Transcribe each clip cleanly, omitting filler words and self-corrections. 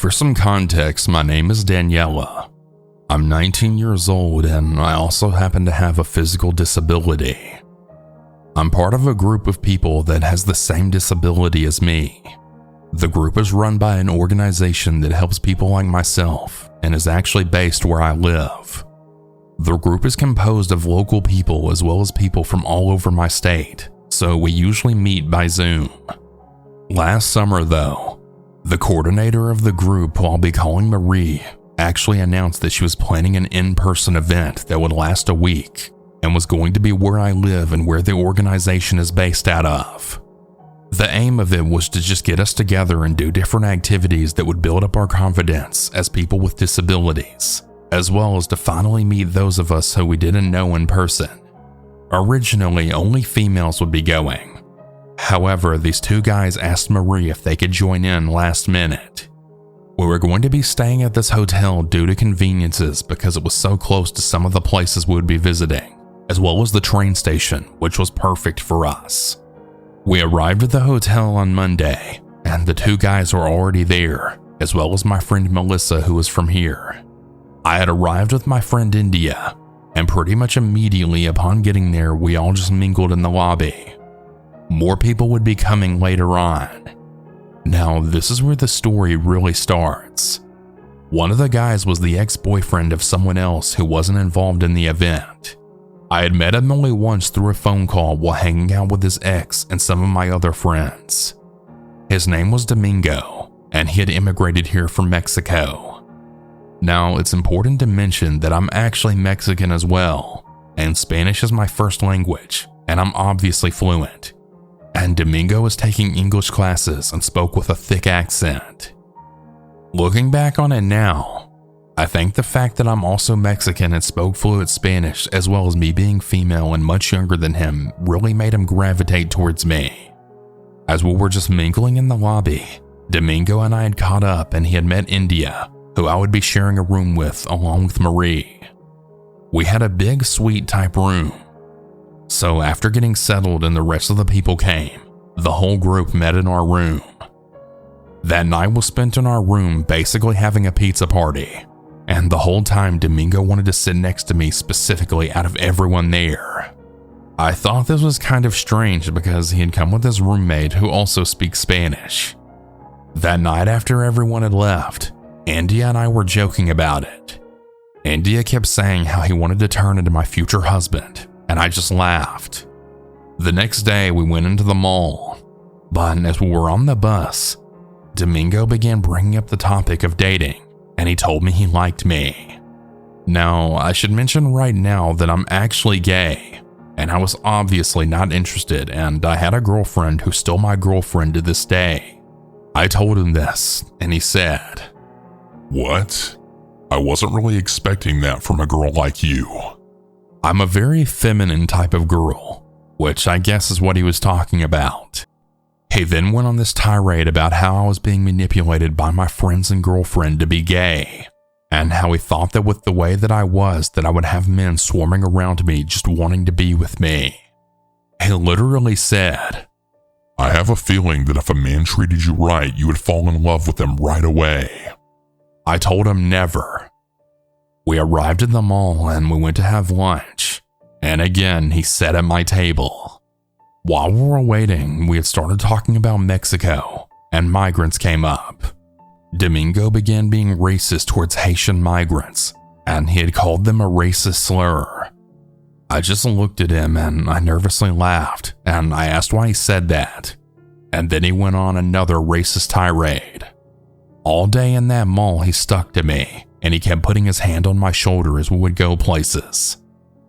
For some context, my name is Daniela. I'm 19 years old and I also happen to have a physical disability. I'm part of a group of people that has the same disability as me. The group is run by an organization that helps people like myself and is actually based where I live. The group is composed of local people as well as people from all over my state, so we usually meet by Zoom. Last summer though, the coordinator of the group, who I'll be calling Marie, actually announced that she was planning an in-person event that would last a week and was going to be where I live and where the organization is based out of. The aim of it was to just get us together and do different activities that would build up our confidence as people with disabilities, as well as to finally meet those of us who we didn't know in person. Originally, only females would be going. However, these two guys asked Marie if they could join in last minute. We were going to be staying at this hotel due to conveniences because it was so close to some of the places we would be visiting, as well as the train station, which was perfect for us. We arrived at the hotel on Monday, and the two guys were already there, as well as my friend Melissa, who was from here. I had arrived with my friend India, and pretty much immediately upon getting there, we all just mingled in the lobby. More people would be coming later on. Now, this is where the story really starts. One of the guys was the ex-boyfriend of someone else who wasn't involved in the event. I had met him only once through a phone call while hanging out with his ex and some of my other friends. His name was Domingo, and he had immigrated here from Mexico. Now, it's important to mention that I'm actually Mexican as well, and Spanish is my first language, and I'm obviously fluent. And Domingo was taking English classes and spoke with a thick accent. Looking back on it now, I think the fact that I'm also Mexican and spoke fluent Spanish, as well as me being female and much younger than him, really made him gravitate towards me. As we were just mingling in the lobby, Domingo and I had caught up and he had met India, who I would be sharing a room with along with Marie. We had a big suite type room. So after getting settled and the rest of the people came, the whole group met in our room. That night was spent in our room basically having a pizza party, and the whole time Domingo wanted to sit next to me specifically out of everyone there. I thought this was kind of strange because he had come with his roommate who also speaks Spanish. That night after everyone had left, India and I were joking about it. India kept saying how he wanted to turn into my future husband, and I just laughed. The next day we went into the mall, but as we were on the bus, Domingo began bringing up the topic of dating, and he told me he liked me. Now, I should mention right now that I'm actually gay, and I was obviously not interested, and I had a girlfriend who's still my girlfriend to this day. I told him this, and he said, "What? I wasn't really expecting that from a girl like you." I'm a very feminine type of girl, which I guess is what he was talking about. He then went on this tirade about how I was being manipulated by my friends and girlfriend to be gay, and how he thought that with the way that I was that I would have men swarming around me just wanting to be with me. He literally said, "I have a feeling that if a man treated you right, you would fall in love with him right away." I told him never. We arrived at the mall and we went to have lunch, and again he sat at my table. While we were waiting, we had started talking about Mexico, and migrants came up. Domingo began being racist towards Haitian migrants, and he had called them a racist slur. I just looked at him and I nervously laughed, and I asked why he said that. And then he went on another racist tirade. All day in that mall he stuck to me, and he kept putting his hand on my shoulder as we would go places.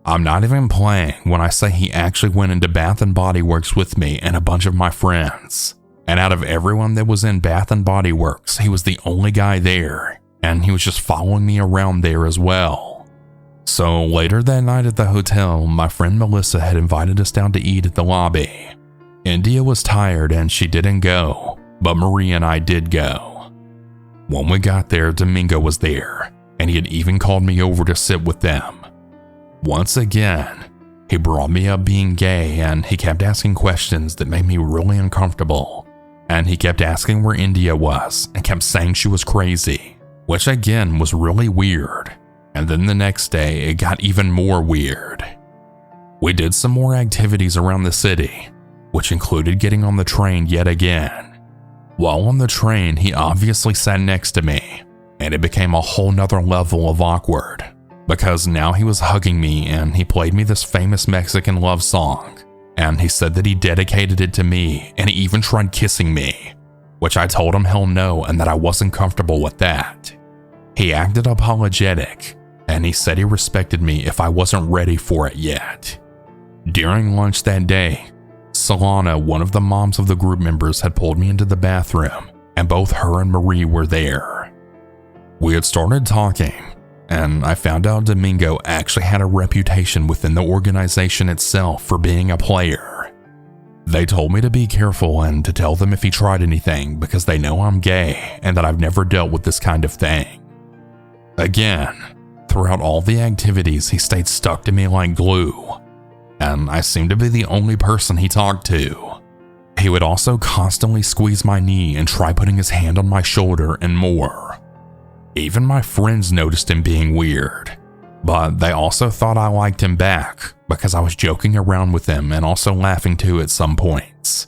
I'm not even playing when I say he actually went into Bath & Body Works with me and a bunch of my friends. And out of everyone that was in Bath & Body Works, he was the only guy there, and he was just following me around there as well. So later that night at the hotel, my friend Melissa had invited us down to eat at the lobby. India was tired and she didn't go, but Marie and I did go. When we got there, Domingo was there, and he had even called me over to sit with them. Once again, he brought me up being gay, and he kept asking questions that made me really uncomfortable. and he kept asking where India was and kept saying she was crazy, which again was really weird. And then the next day, it got even more weird. We did some more activities around the city, which included getting on the train yet again. While on the train, he obviously sat next to me, and it became a whole nother level of awkward, because now he was hugging me and he played me this famous Mexican love song, and he said that he dedicated it to me, and he even tried kissing me, which I told him hell no and that I wasn't comfortable with that. He acted apologetic, and he said he respected me if I wasn't ready for it yet. During lunch that day, Solana, one of the moms of the group members, had pulled me into the bathroom, and both her and Marie were there. We had started talking, and I found out Domingo actually had a reputation within the organization itself for being a player. They told me to be careful and to tell them if he tried anything because they know I'm gay and that I've never dealt with this kind of thing. Again, throughout all the activities, he stayed stuck to me like glue, and I seemed to be the only person he talked to. He would also constantly squeeze my knee and try putting his hand on my shoulder and more. Even my friends noticed him being weird, but they also thought I liked him back because I was joking around with him and also laughing too at some points.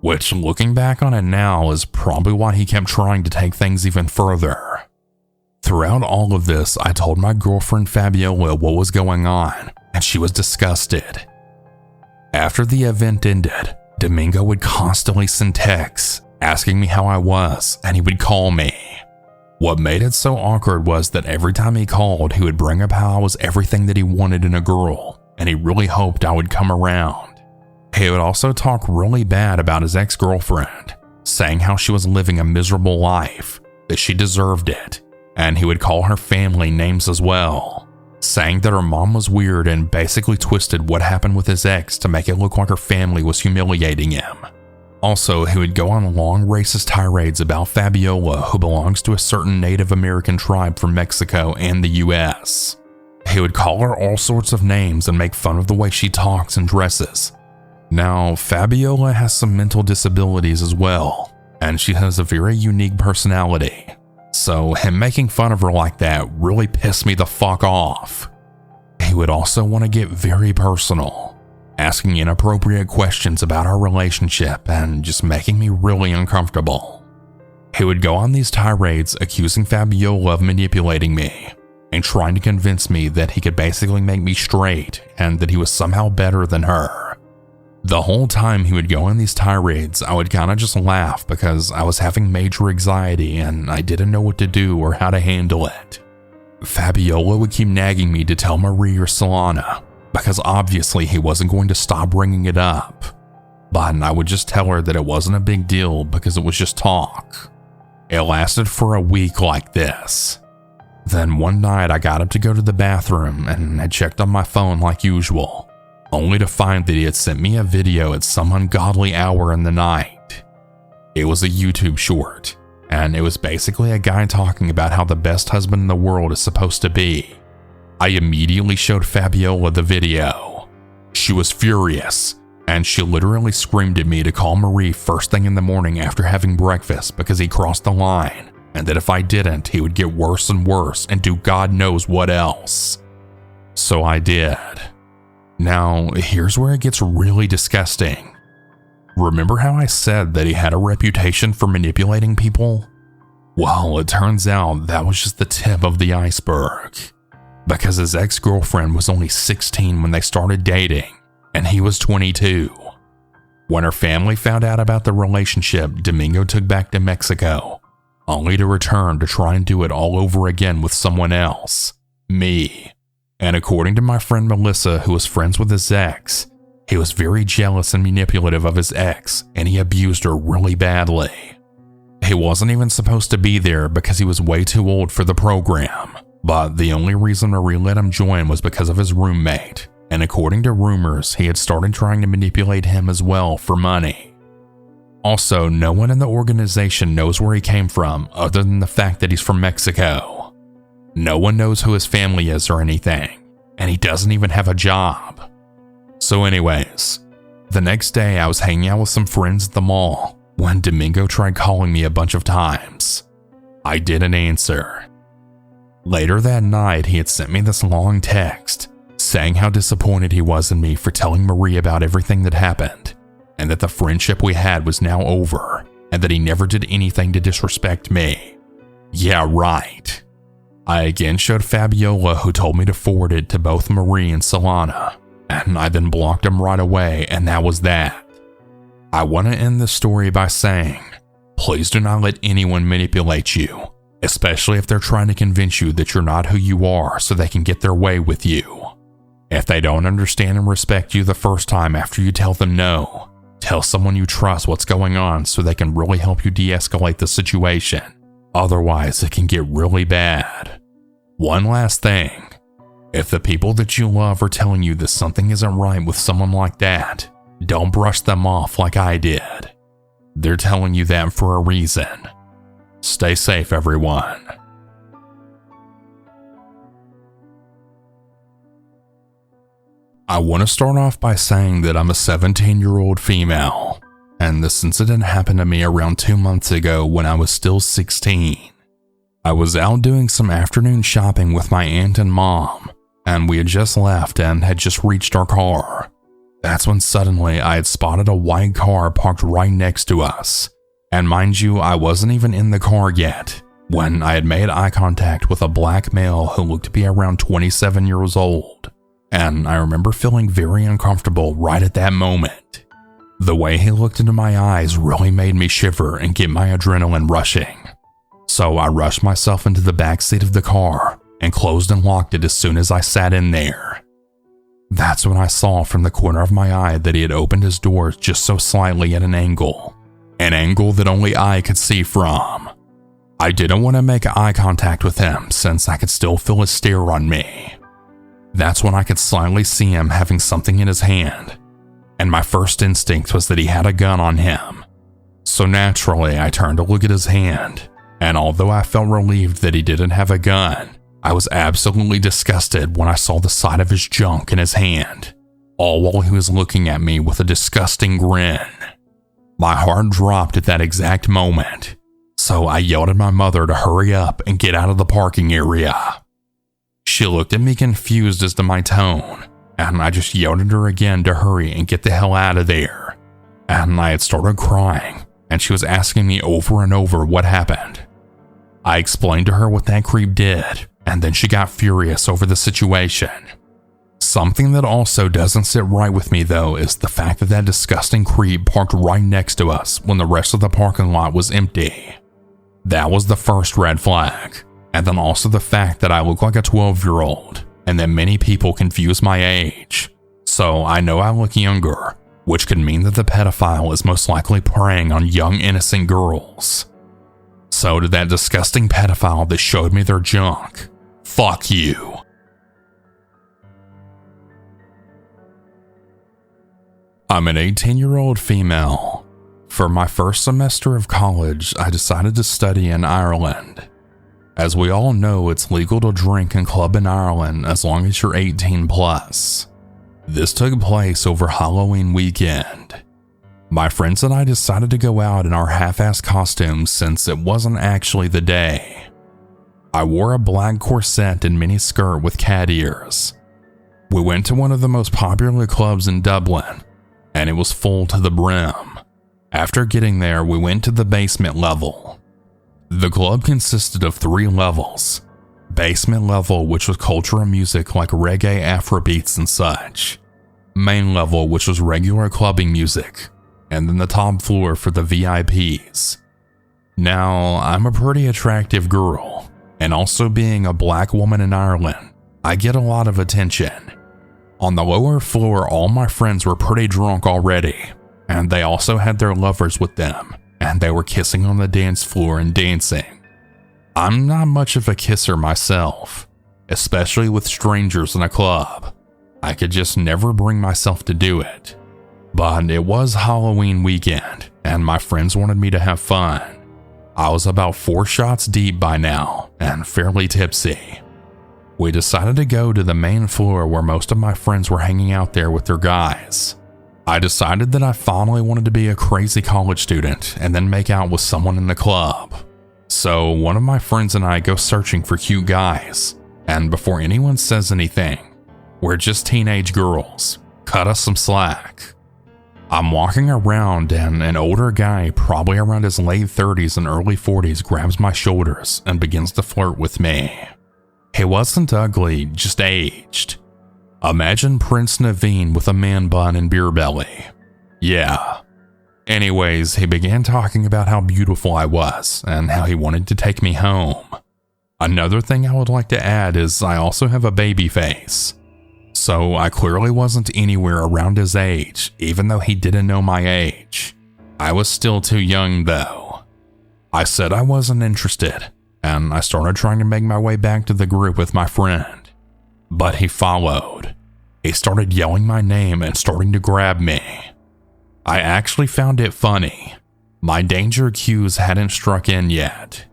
Which, looking back on it now, is probably why he kept trying to take things even further. Throughout all of this, I told my girlfriend Fabiola what was going on, and she was disgusted. After the event ended, Domingo would constantly send texts asking me how I was, and he would call me. What made it so awkward was that every time he called, he would bring up how I was everything that he wanted in a girl, and he really hoped I would come around. He would also talk really bad about his ex-girlfriend, saying how she was living a miserable life, that she deserved it, and he would call her family names as well, saying that her mom was weird and basically twisted what happened with his ex to make it look like her family was humiliating him. Also, he would go on long racist tirades about Fabiola, who belongs to a certain Native American tribe from Mexico and the US. He would call her all sorts of names and make fun of the way she talks and dresses. Now, Fabiola has some mental disabilities as well, and she has a very unique personality. So him making fun of her like that really pissed me the fuck off. He would also want to get very personal, asking inappropriate questions about our relationship and just making me really uncomfortable. He would go on these tirades accusing Fabiola of manipulating me and trying to convince me that he could basically make me straight and that he was somehow better than her. The whole time he would go on these tirades, I would kind of just laugh because I was having major anxiety and I didn't know what to do or how to handle it. Fabiola would keep nagging me to tell Marie or Solana, because obviously he wasn't going to stop bringing it up. But I would just tell her that it wasn't a big deal because it was just talk. It lasted for a week like this. Then one night I got up to go to the bathroom and I checked on my phone like usual, only to find that he had sent me a video at some ungodly hour in the night. It was a YouTube short, and it was basically a guy talking about how the best husband in the world is supposed to be. I immediately showed Fabiola the video. She was furious, and she literally screamed at me to call Marie first thing in the morning after having breakfast because he crossed the line, and that if I didn't, he would get worse and worse and do God knows what else. So I did. Now, here's where it gets really disgusting. Remember how I said that he had a reputation for manipulating people? Well, it turns out that was just the tip of the iceberg. Because his ex-girlfriend was only 16 when they started dating, and he was 22. When her family found out about the relationship, Domingo took back to Mexico, only to return to try and do it all over again with someone else, me. And according to my friend Melissa, who was friends with his ex, he was very jealous and manipulative of his ex, and he abused her really badly. He wasn't even supposed to be there because he was way too old for the program, but the only reason Marie let him join was because of his roommate, and according to rumors, he had started trying to manipulate him as well for money. Also, no one in the organization knows where he came from other than the fact that he's from Mexico. No one knows who his family is or anything, and he doesn't even have a job. So anyways, the next day I was hanging out with some friends at the mall when Domingo tried calling me a bunch of times. I didn't answer. Later that night, he had sent me this long text saying how disappointed he was in me for telling Marie about everything that happened, and that the friendship we had was now over, and that he never did anything to disrespect me. Yeah, right. I again showed Fabiola, who told me to forward it to both Marie and Solana, and I then blocked him right away, and that was that. I want to end this story by saying, please do not let anyone manipulate you, especially if they're trying to convince you that you're not who you are so they can get their way with you. If they don't understand and respect you the first time after you tell them no, tell someone you trust what's going on so they can really help you de-escalate the situation. Otherwise, it can get really bad. One last thing. If the people that you love are telling you that something isn't right with someone like that, don't brush them off like I did. They're telling you that for a reason. Stay safe, everyone. I want to start off by saying that I'm a 17-year-old female, and this incident happened to me around 2 months ago when I was still 16. I was out doing some afternoon shopping with my aunt and mom, and we had just left and had just reached our car. That's when suddenly I had spotted a white car parked right next to us. And mind you, I wasn't even in the car yet when I had made eye contact with a black male who looked to be around 27 years old. And I remember feeling very uncomfortable right at that moment. The way he looked into my eyes really made me shiver and get my adrenaline rushing. So I rushed myself into the back seat of the car and closed and locked it as soon as I sat in there. That's when I saw from the corner of my eye that he had opened his doors just so slightly at an angle that only I could see from. I didn't want to make eye contact with him since I could still feel his stare on me. That's when I could slightly see him having something in his hand, and my first instinct was that he had a gun on him. So naturally, I turned to look at his hand, and although I felt relieved that he didn't have a gun, I was absolutely disgusted when I saw the side of his junk in his hand, all while he was looking at me with a disgusting grin. My heart dropped at that exact moment, so I yelled at my mother to hurry up and get out of the parking area. She looked at me confused as to my tone, and I just yelled at her again to hurry and get the hell out of there. And I had started crying, and she was asking me over and over what happened. I explained to her what that creep did, and then she got furious over the situation. Something that also doesn't sit right with me though is the fact that that disgusting creep parked right next to us when the rest of the parking lot was empty. That was the first red flag, and then also the fact that I look like a 12-year-old, and that many people confuse my age. So I know I look younger, which could mean that the pedophile is most likely preying on young innocent girls. So to that disgusting pedophile that showed me their junk, fuck you. I'm an 18-year-old female. For my first semester of college, I decided to study in Ireland. As we all know, it's legal to drink and club in Ireland as long as you're 18 plus. This took place over Halloween weekend. My friends and I decided to go out in our half-assed costumes since it wasn't actually the day. I wore a black corset and mini skirt with cat ears. We went to one of the most popular clubs in Dublin, and it was full to the brim. After getting there, we went to the basement level. The club consisted of 3 levels. Basement level, which was cultural music like reggae, Afrobeats, and such. Main level, which was regular clubbing music. And then the top floor for the VIPs. Now, I'm a pretty attractive girl, and also being a black woman in Ireland, I get a lot of attention. On the lower floor, all my friends were pretty drunk already, and they also had their lovers with them, and they were kissing on the dance floor and dancing. I'm not much of a kisser myself, especially with strangers in a club. I could just never bring myself to do it. But it was Halloween weekend, and my friends wanted me to have fun. I was about 4 shots deep by now, and fairly tipsy. We decided to go to the main floor where most of my friends were hanging out there with their guys. I decided that I finally wanted to be a crazy college student and then make out with someone in the club. So one of my friends and I go searching for cute guys, and before anyone says anything, we're just teenage girls. Cut us some slack. I'm walking around and an older guy, probably around his late 30s and early 40s, grabs my shoulders and begins to flirt with me. He wasn't ugly, just aged. Imagine Prince Naveen with a man bun and beer belly. Yeah. Anyways, he began talking about how beautiful I was and how he wanted to take me home. Another thing I would like to add is I also have a baby face. So I clearly wasn't anywhere around his age, even though he didn't know my age. I was still too young though. I said I wasn't interested, and I started trying to make my way back to the group with my friend. But he followed. He started yelling my name and starting to grab me. I actually found it funny. My danger cues hadn't struck in yet.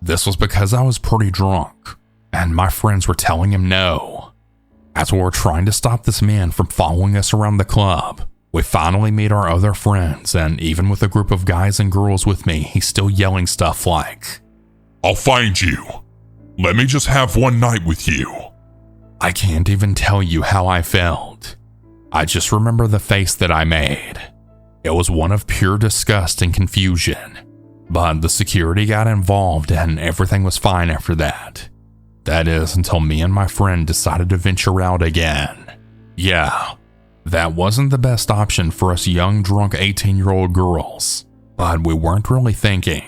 This was because I was pretty drunk, and my friends were telling him no. As we were trying to stop this man from following us around the club, we finally meet our other friends, and even with a group of guys and girls with me, he's still yelling stuff like, "I'll find you. Let me just have one night with you." I can't even tell you how I felt. I just remember the face that I made. It was one of pure disgust and confusion, but the security got involved and everything was fine after that. That is, until me and my friend decided to venture out again. Yeah, that wasn't the best option for us young, drunk 18-year-old girls, but we weren't really thinking.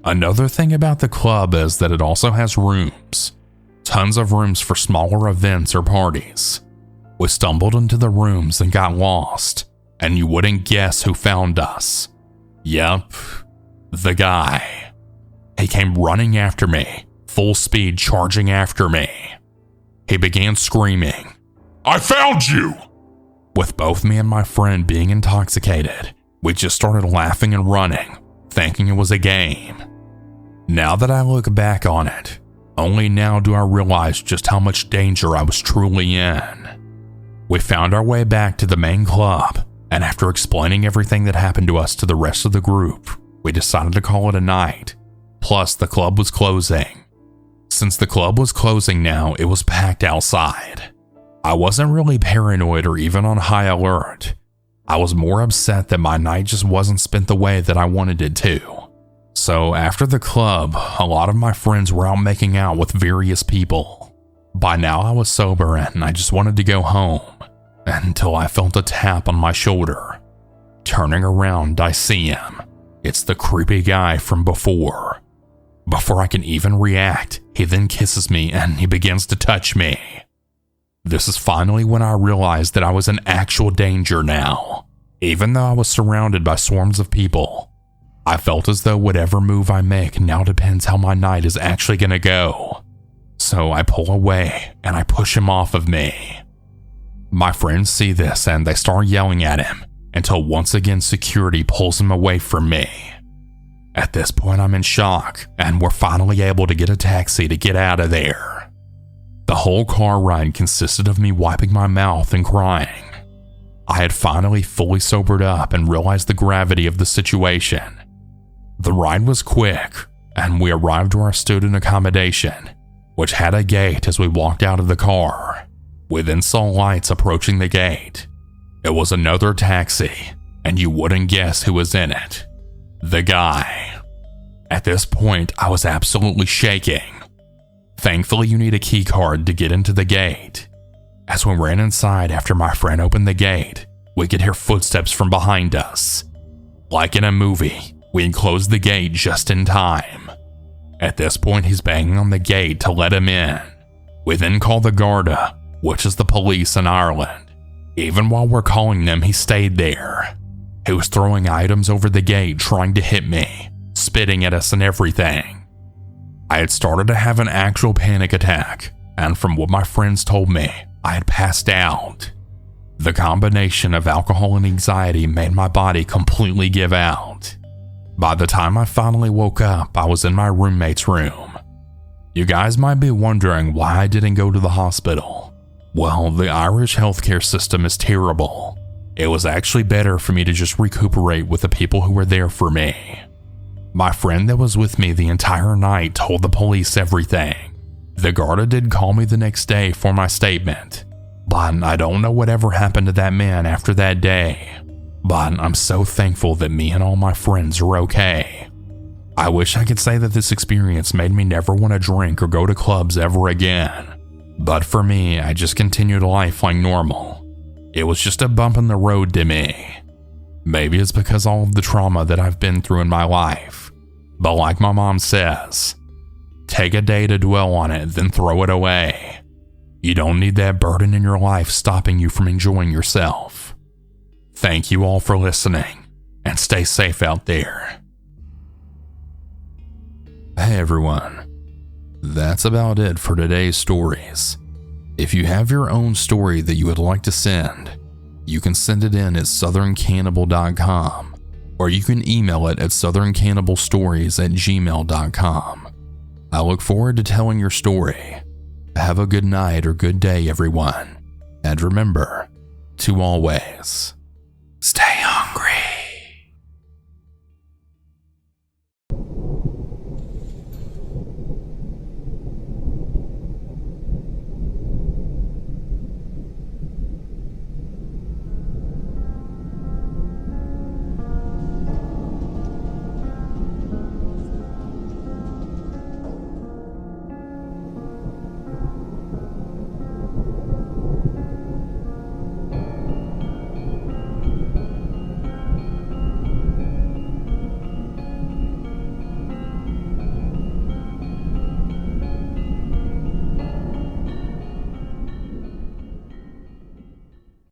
Another thing about the club is that it also has rooms. Tons of rooms for smaller events or parties. We stumbled into the rooms and got lost, and you wouldn't guess who found us. Yep, the guy. He came running after me, full speed charging after me. He began screaming, "I found you!" With both me and my friend being intoxicated, we just started laughing and running, thinking it was a game. Now that I look back on it, only now do I realize just how much danger I was truly in. We found our way back to the main club, and after explaining everything that happened to us to the rest of the group, we decided to call it a night. Plus, the club was closing. Since the club was closing now, it was packed outside. I wasn't really paranoid or even on high alert. I was more upset that my night just wasn't spent the way that I wanted it to. So after the club, a lot of my friends were out making out with various people. By now I was sober and I just wanted to go home, until I felt a tap on my shoulder. Turning around, I see him. It's the creepy guy from before. Before I can even react, he then kisses me and he begins to touch me. This is finally when I realized that I was in actual danger now. Even though I was surrounded by swarms of people, I felt as though whatever move I make now depends how my night is actually gonna go. So I pull away and I push him off of me. My friends see this and they start yelling at him until once again security pulls him away from me. At this point I'm in shock and we're finally able to get a taxi to get out of there. The whole car ride consisted of me wiping my mouth and crying. I had finally fully sobered up and realized the gravity of the situation. The ride was quick and we arrived to our student accommodation, which had a gate as we walked out of the car. We then saw lights approaching the gate. It was another taxi, and you wouldn't guess who was in it. The guy. At this point, I was absolutely shaking. Thankfully, you need a key card to get into the gate. As we ran inside after my friend opened the gate, we could hear footsteps from behind us. Like in a movie, we had closed the gate just in time. At this point, he's banging on the gate to let him in. We then call the Garda, which is the police in Ireland. Even while we're calling them, he stayed there. He was throwing items over the gate, trying to hit me, spitting at us and everything. I had started to have an actual panic attack, and from what my friends told me, I had passed out. The combination of alcohol and anxiety made my body completely give out. By the time I finally woke up, I was in my roommate's room. You guys might be wondering why I didn't go to the hospital. Well, the Irish healthcare system is terrible. It was actually better for me to just recuperate with the people who were there for me. My friend that was with me the entire night told the police everything. The guarda did call me the next day for my statement, but I don't know whatever happened to that man after that day. But I'm so thankful that me and all my friends are okay. I wish I could say that this experience made me never want to drink or go to clubs ever again. But for me, I just continued life like normal. It was just a bump in the road to me. Maybe it's because all of the trauma that I've been through in my life. But like my mom says, take a day to dwell on it, then throw it away. You don't need that burden in your life stopping you from enjoying yourself. Thank you all for listening, and stay safe out there. Hey everyone, that's about it for today's stories. If you have your own story that you would like to send, you can send it in at southerncannibal.com, or you can email it at southerncannibalstories@gmail.com. I look forward to telling your story. Have a good night or good day, everyone, and remember to always